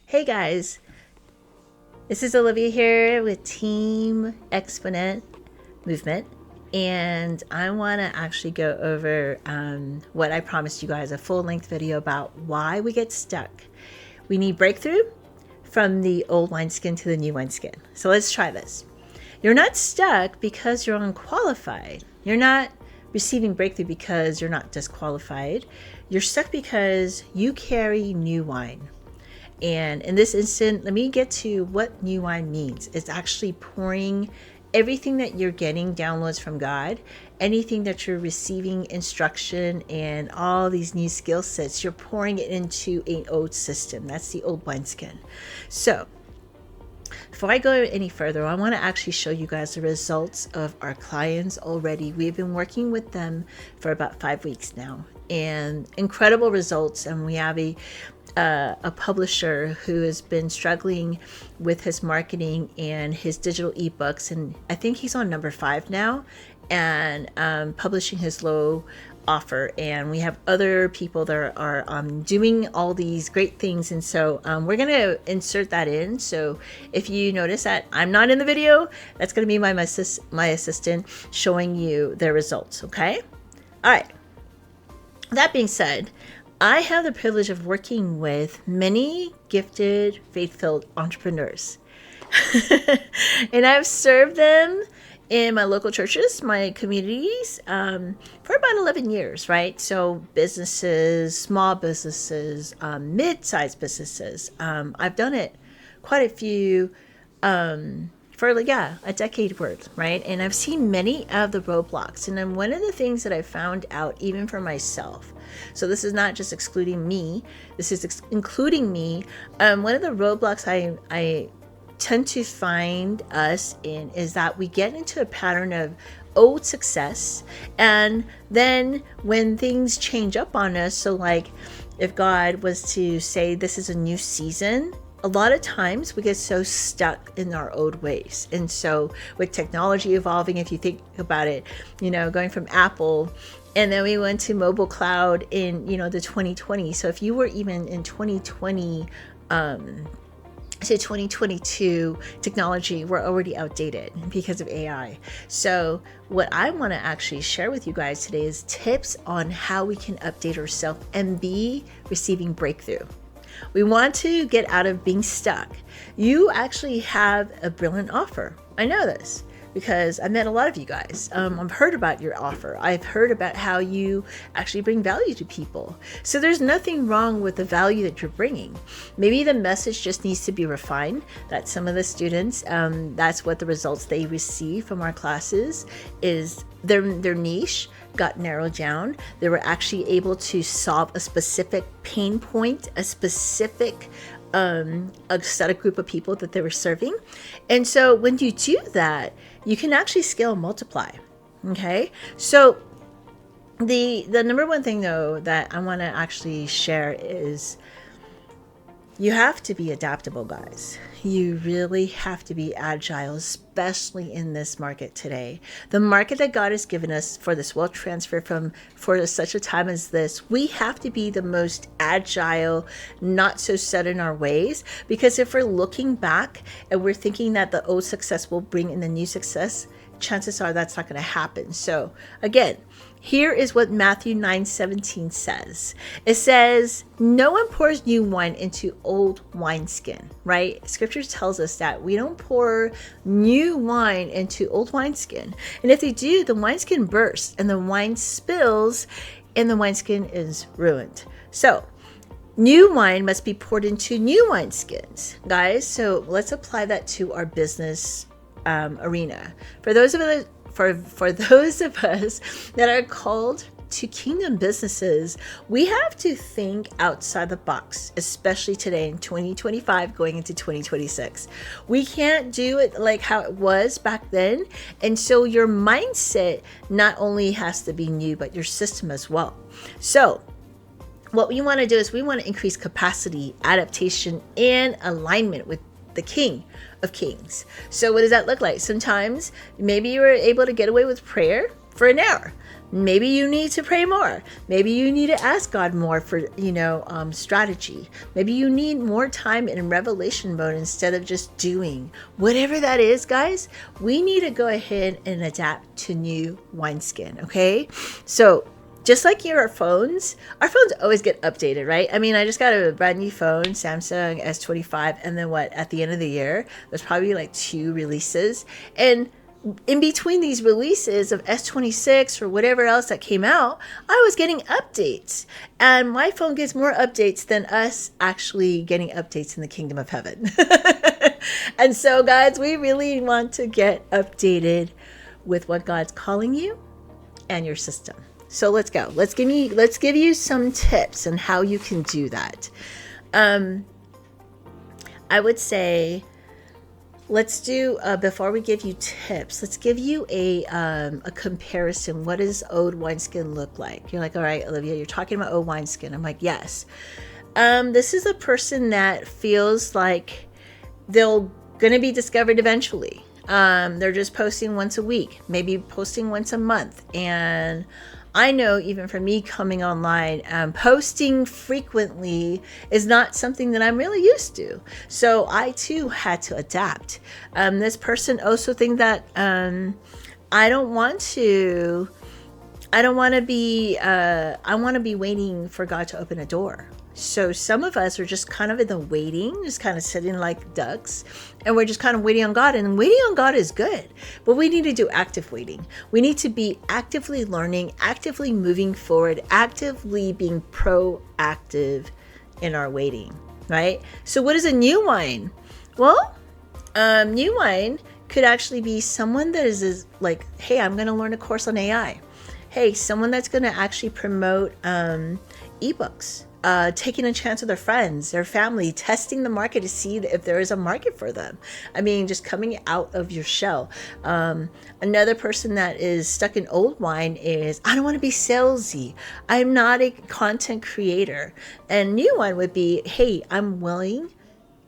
Hey guys, this is Olivia here with Team Exponent Movement, and I want to actually go over what I promised you guys, a full-length video about why we get stuck. We need breakthrough from the old wineskin to the new wineskin. So let's try this. You're not stuck because you're unqualified. You're not receiving breakthrough because you're not disqualified. You're stuck because you carry new wine. And in this instant, let me get to what new wine means. It's actually pouring everything that you're getting downloads from God, anything that you're receiving instruction and all these new skill sets, you're pouring it into an old system. That's the old wineskin. So before I go any further, I want to actually show you guys the results of our clients already. We've been working with them for about 5 weeks now, and incredible results. And we have a publisher who has been struggling with his marketing and his digital ebooks, and I think he's on number 5 now, and publishing his low offer. And we have other people that are doing all these great things, and so we're going to insert that in. So if you notice that I'm not in the video, that's going to be my assistant showing you their results. Okay, all right. That being said, I have the privilege of working with many gifted, faith-filled entrepreneurs. And I've served them in my local churches, my communities, for about 11 years, right? So businesses, small businesses, mid-sized businesses. I've done it quite a few for a decade worth, right? And I've seen many of the roadblocks. And then one of the things that I found out, even for myself, so this is not just excluding me, this is including me. One of the roadblocks I tend to find us in is that we get into a pattern of old success, and then when things change up on us, so like if God was to say this is a new season, a lot of times we get so stuck in our old ways. And so with technology evolving, if you think about it, going from Apple, and then we went to mobile cloud in, the 2020. So if you were even in 2020 to 2022, technology were already outdated because of AI. So what I want to actually share with you guys today is tips on how we can update ourselves and be receiving breakthrough. We want to get out of being stuck. You actually have a brilliant offer. I know this because I met a lot of you guys. I've heard about your offer. I've heard about how you actually bring value to people. So there's nothing wrong with the value that you're bringing. Maybe the message just needs to be refined. That some of the students, that's what the results they receive from our classes is their niche got narrowed down. They were actually able to solve a specific pain point, a specific a set of group of people that they were serving. And so when you do that, you can actually scale and multiply. Okay, so the number one thing though that I want to actually share is you have to be adaptable, guys. You really have to be agile, especially in this market today. The market that God has given us for this wealth transfer for such a time as this, we have to be the most agile, not so set in our ways. Because if we're looking back and we're thinking that the old success will bring in the new success, chances are that's not going to happen. So again, here is what Matthew 9:17 says. It says, no one pours new wine into old wineskin, right? Scripture tells us that we don't pour new wine into old wineskin. And if they do, the wineskin bursts and the wine spills and the wineskin is ruined. So new wine must be poured into new wineskins, guys. So let's apply that to our business arena. For those of us that are called to kingdom businesses, we have to think outside the box, especially today in 2025 going into 2026. We can't do it like how it was back then. And so your mindset not only has to be new, but your system as well. So what we want to do is we want to increase capacity, adaptation, and alignment with the King of Kings. So what does that look like? Sometimes maybe you were able to get away with prayer for an hour. Maybe you need to pray more. Maybe you need to ask God more for, strategy. Maybe you need more time in revelation mode instead of just doing. Whatever that is, guys, we need to go ahead and adapt to new wineskin, okay? So just like our phones always get updated, right? I mean, I just got a brand new phone, Samsung S25, and then at the end of the year, there's probably like 2 releases. And in between these releases of S26 or whatever else that came out, I was getting updates. And my phone gets more updates than us actually getting updates in the kingdom of heaven. And so, guys, we really want to get updated with what God's calling you and your system. So let's go. Let's give you some tips on how you can do that. I would say, let's do, before we give you tips, let's give you a comparison. What does old wineskin look like? You're like, all right, Olivia, you're talking about old wineskin. I'm like, yes. This is a person that feels like they're going to be discovered eventually. They're just posting once a week, maybe posting once a month. And I know even for me coming online, posting frequently is not something that I'm really used to. So I too had to adapt. This person also think that I want to be waiting for God to open a door. So some of us are just kind of in the waiting, just kind of sitting like ducks, and we're just kind of waiting on God. And waiting on God is good, but we need to do active waiting. We need to be actively learning, actively moving forward, actively being proactive in our waiting, right? So what is a new wine? Well, new wine could actually be someone that is like, hey, I'm going to learn a course on AI. Hey, someone that's going to actually promote ebooks. Taking a chance with their friends, their family, testing the market to see if there is a market for them. I mean, just coming out of your shell. Another person that is stuck in old wine is, I don't want to be salesy. I'm not a content creator. And new wine would be, hey, I'm willing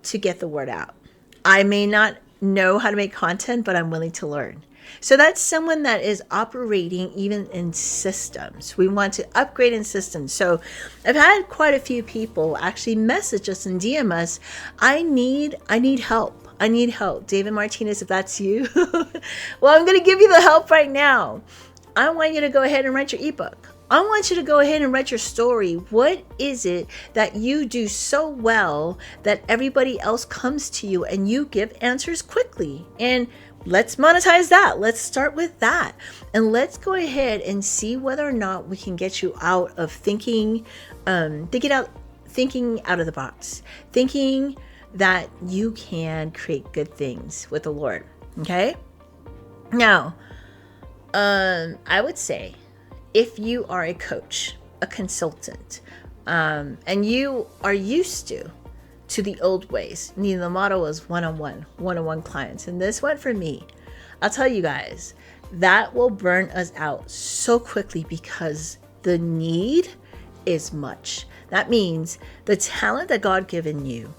to get the word out. I may not know how to make content, but I'm willing to learn. So that's someone that is operating even in systems. We want to upgrade in systems. So I've had quite a few people actually message us and DM us, I need help. I need help. David Martinez, if that's you. Well, I'm going to give you the help right now. I want you to go ahead and write your ebook. I want you to go ahead and write your story. What is it that you do so well that everybody else comes to you and you give answers quickly? And let's monetize that. Let's start with that. And let's go ahead and see whether or not we can get you out of thinking out of the box, thinking that you can create good things with the Lord. Okay. Now, I would say if you are a coach, a consultant, and you are used to the old ways. The motto was one-on-one clients. And this one for me, I'll tell you guys, that will burn us out so quickly because the need is much. That means the talent that God given you,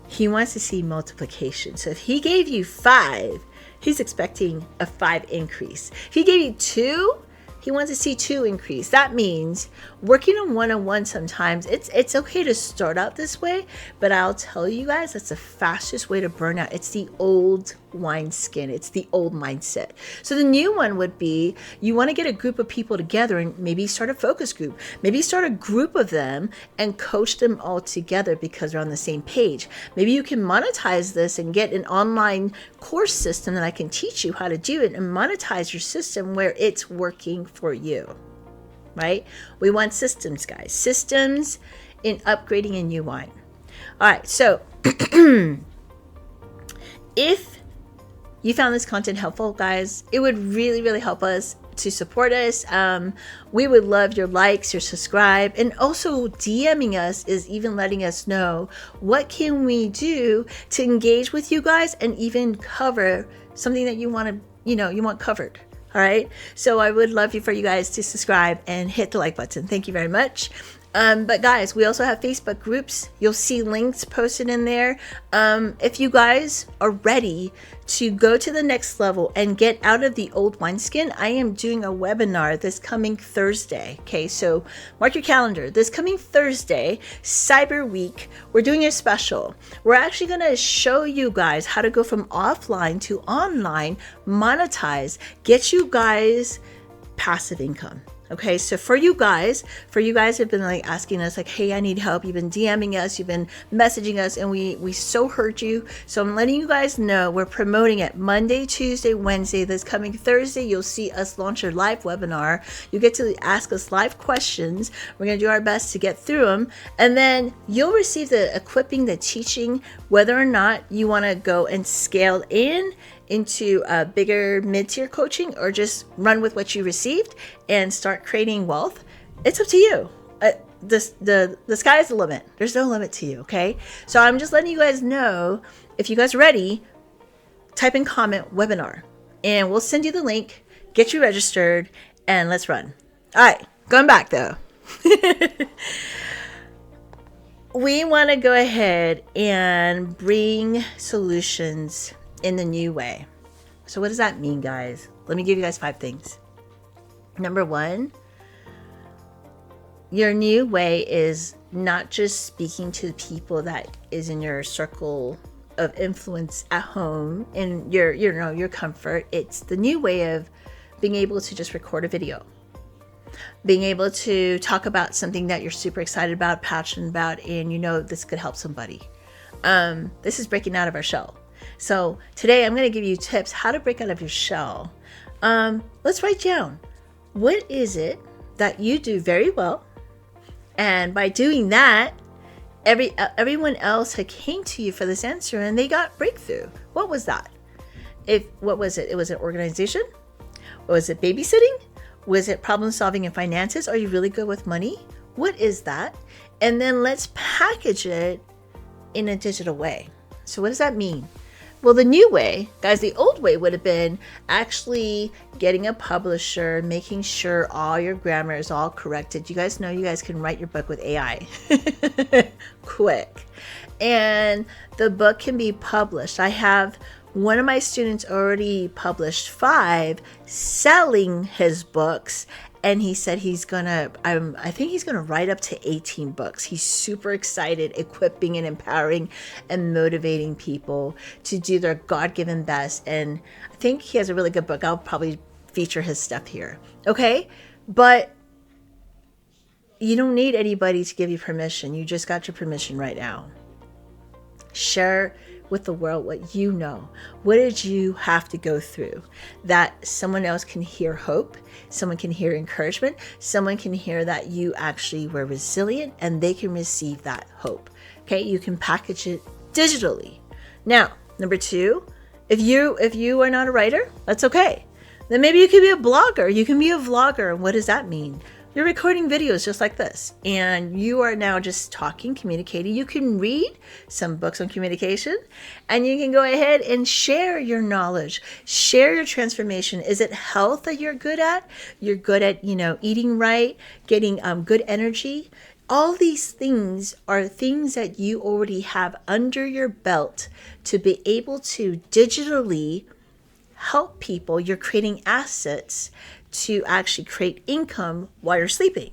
He wants to see multiplication. So if He gave you 5, He's expecting a 5 increase. If He gave you 2, He wants to see 2 increase. That means working on one-on-one sometimes, it's okay to start out this way, but I'll tell you guys, that's the fastest way to burn out. It's the old wineskin. It's the old mindset. So the new one would be, you want to get a group of people together and maybe start a focus group. Maybe start a group of them and coach them all together because they're on the same page. Maybe you can monetize this and get an online course system that I can teach you how to do it and monetize your system where it's working for you, right? We want systems, guys. Systems in upgrading a new wine. All right, so if you found this content helpful, guys, it would really, really help us to support us. We would love your likes, your subscribe, and also DMing us is even letting us know what can we do to engage with you guys and even cover something that you want covered. All right. So I would love for you guys to subscribe and hit the like button. Thank you very much. But guys, we also have Facebook groups. You'll see links posted in there. If you guys are ready to go to the next level and get out of the old wineskin, I am doing a webinar this coming Thursday. Okay, so mark your calendar. This coming Thursday, Cyber Week, we're doing a special. We're actually going to show you guys how to go from offline to online, monetize, get you guys passive income. Okay, so for you guys have been like asking us like, hey, I need help. You've been DMing us, you've been messaging us, and we so heard you. So I'm letting you guys know we're promoting it Monday, Tuesday, Wednesday. This coming Thursday, you'll see us launch a live webinar. You get to ask us live questions. We're going to do our best to get through them. And then you'll receive the equipping, the teaching, whether or not you want to go and scale into a bigger mid-tier coaching or just run with what you received and start creating wealth. It's up to you. The sky is the limit. There's no limit to you, okay? So I'm just letting you guys know, if you guys are ready, type in comment webinar and we'll send you the link, get you registered, and let's run. All right, going back though. We want to go ahead and bring solutions in the new way. So what does that mean, guys? Let me give you guys 5 things. Number 1, your new way is not just speaking to the people that is in your circle of influence at home and your comfort. It's the new way of being able to just record a video, being able to talk about something that you're super excited about, passionate about, and this could help somebody. This is breaking out of our shell. So today I'm going to give you tips how to break out of your shell. Let's write down, what is it that you do very well? And by doing that, everyone else had came to you for this answer and they got breakthrough. What was that? What was it? It was an organization? Was it babysitting? Was it problem solving and finances? Are you really good with money? What is that? And then let's package it in a digital way. So what does that mean? Well, the new way, guys, the old way would have been actually getting a publisher, making sure all your grammar is all corrected. You guys know you guys can write your book with AI quick. And the book can be published. I have one of my students already published 5 selling his books. And he said I think he's gonna write up to 18 books. He's super excited, equipping and empowering and motivating people to do their God-given best. And I think he has a really good book. I'll probably feature his stuff here. Okay? But you don't need anybody to give you permission. You just got your permission right now. Share with the world what you know. What did you have to go through that someone else can hear hope, someone can hear encouragement, someone can hear that you actually were resilient and they can receive that hope. Okay, you can package it digitally. Now, number 2, if you are not a writer, that's okay. Then maybe you can be a blogger, you can be a vlogger. And what does that mean? You're recording videos just like this, and you are now just talking, communicating. You can read some books on communication, and you can go ahead and share your knowledge, share your transformation. Is it health that you're good at? You're good at, eating right, getting good energy. All these things are things that you already have under your belt to be able to digitally help people. You're creating assets to actually create income while you're sleeping.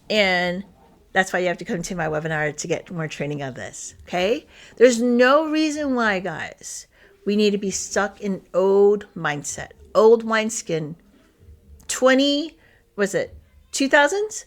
And that's why you have to come to my webinar to get more training on this, okay? There's no reason why, guys, we need to be stuck in old mindset, old wineskin. 2000s?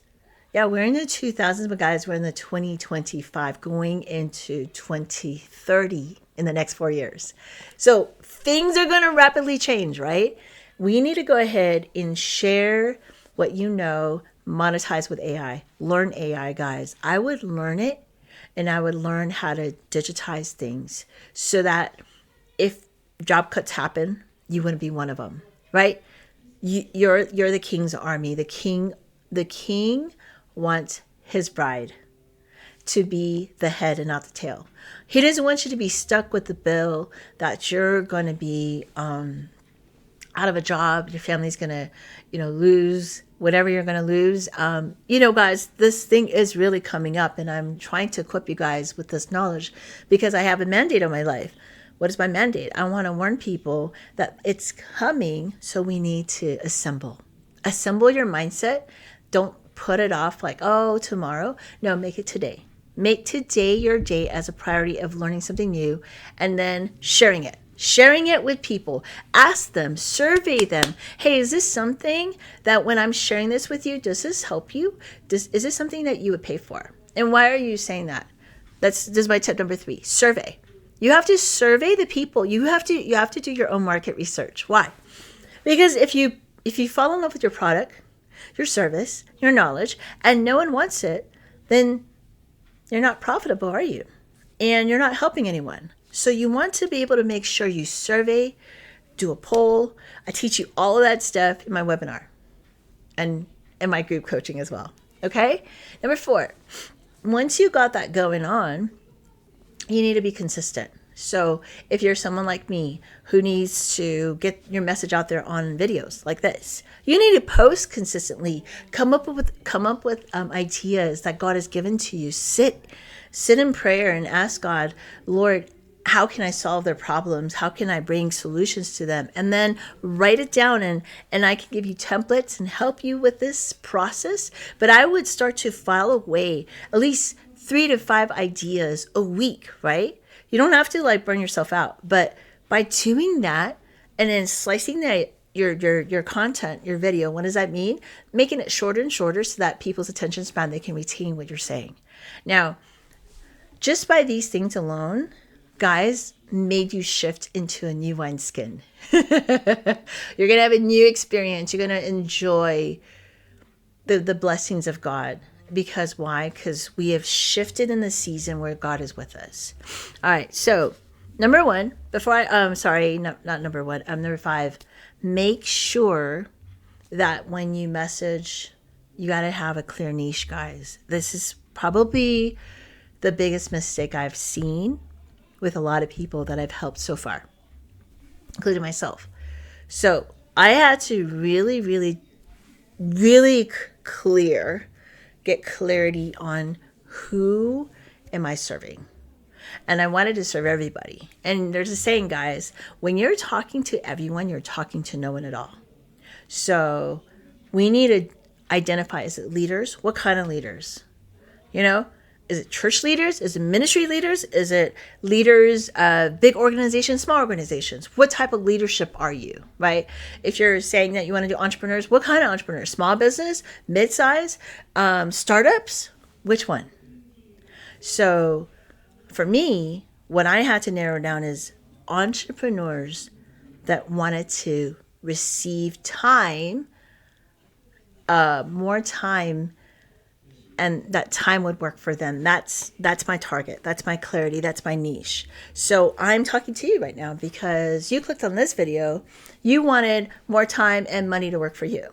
Yeah, we're in the 2000s, but guys, we're in the 2025, going into 2030 in the next 4 years. So things are going to rapidly change, right? We need to go ahead and share what you know, monetize with AI. Learn AI, guys. I would learn it, and I would learn how to digitize things so that if job cuts happen, you wouldn't be one of them, right? You're the king's army. The king wants his bride to be the head and not the tail. He doesn't want you to be stuck with the bill that you're going to be out of a job, your family's going to, lose whatever you're going to lose. Guys, this thing is really coming up, and I'm trying to equip you guys with this knowledge because I have a mandate on my life. What is my mandate? I want to warn people that it's coming, so we need to assemble. Assemble your mindset. Don't put it off like, oh, tomorrow. No, make it today. Make today your day as a priority of learning something new and then sharing it. Sharing it with people. Ask them, survey them. Hey, is this something that when I'm sharing this with you, does this help you? Is this something that you would pay for? And why are you saying that? This is my tip number 3. Survey. You have to survey the people. You have to do your own market research. Why? Because if you fall in love with your product, your service, your knowledge, and no one wants it, then you're not profitable, are you? And you're not helping anyone. So you want to be able to make sure you survey, do a poll. I teach you all of that stuff in my webinar and in my group coaching as well. Okay? Number 4, once you got that going on, you need to be consistent. So if you're someone like me who needs to get your message out there on videos like this, you need to post consistently. Come up with ideas that God has given to you. Sit in prayer and ask God, Lord, how can I solve their problems? How can I bring solutions to them? And then write it down, and I can give you templates and help you with this process. But I would start to file away at least 3 to 5 ideas a week, right? You don't have to like burn yourself out, but by doing that and then slicing your content, your video, what does that mean? Making it shorter and shorter so that people's attention span, they can retain what you're saying. Now, just by these things alone, guys, made you shift into a new wineskin. You're going to have a new experience. You're going to enjoy the blessings of God. Because why? Because we have shifted in the season where God is with us. All right. So number 1, number 5, make sure that when you message, you got to have a clear niche, guys. This is probably the biggest mistake I've seen with a lot of people that I've helped so far, including myself. So I had to really, really, really get clarity on who am I serving. And I wanted to serve everybody. And there's a saying, guys, when you're talking to everyone, you're talking to no one at all. So we need to identify, is it leaders? What kind of leaders? Is it church leaders? Is it ministry leaders? Is it leaders, big organizations, small organizations? What type of leadership are you, right? If you're saying that you want to do entrepreneurs, what kind of entrepreneurs? Small business, mid-size, startups? Which one? So for me, what I had to narrow down is entrepreneurs that wanted to receive time, more time, and that time would work for them. That's my target. That's my clarity. That's my niche. So I'm talking to you right now because you clicked on this video. You wanted more time and money to work for you.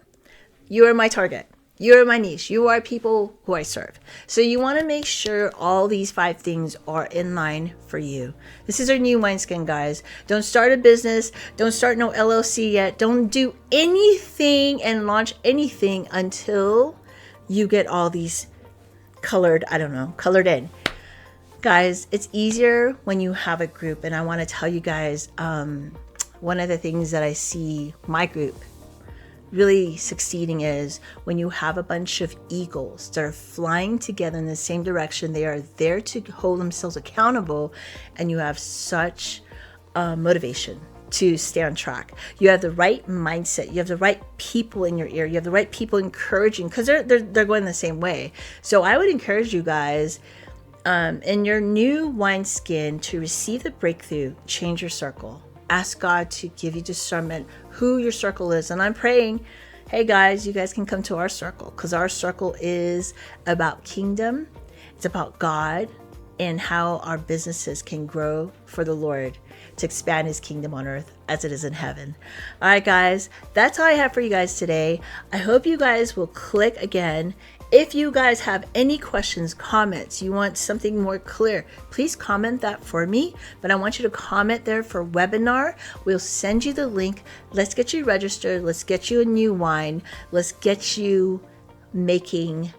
You are my target. You are my niche. You are people who I serve. So you want to make sure all these 5 things are in line for you. This is our new wineskin, guys. Don't start a business. Don't start no LLC yet. Don't do anything and launch anything until you get all these colored in. Guys, it's easier when you have a group. And I want to tell you guys, one of the things that I see my group really succeeding is when you have a bunch of eagles that are flying together in the same direction. They are there to hold themselves accountable, and you have such motivation to stay on track. You have the right mindset. You have the right people in your ear. You have the right people encouraging, because they're going the same way. So I would encourage you guys in your new wineskin to receive the breakthrough. Change your circle. Ask God to give you discernment who your circle is. And I'm praying, hey guys, you guys can come to our circle, because our circle is about kingdom. It's about God and how our businesses can grow for the Lord, to expand his kingdom on earth as it is in heaven. All right, guys, that's all I have for you guys today. I hope you guys will click again If you guys have any questions, comments, you want something more clear, please comment that for me. But I want you to comment there for webinar. We'll send you the link. Let's get you registered. Let's get you a new wine. Let's get you making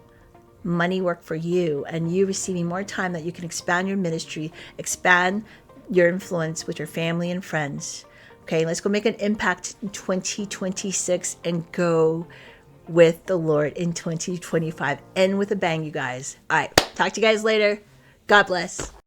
money work for you and you receiving more time that you can expand your ministry, expand your influence with your family and friends. Okay, let's go make an impact in 2026 and go with the Lord in 2025. End with a bang, you guys. All right, talk to you guys later. God bless.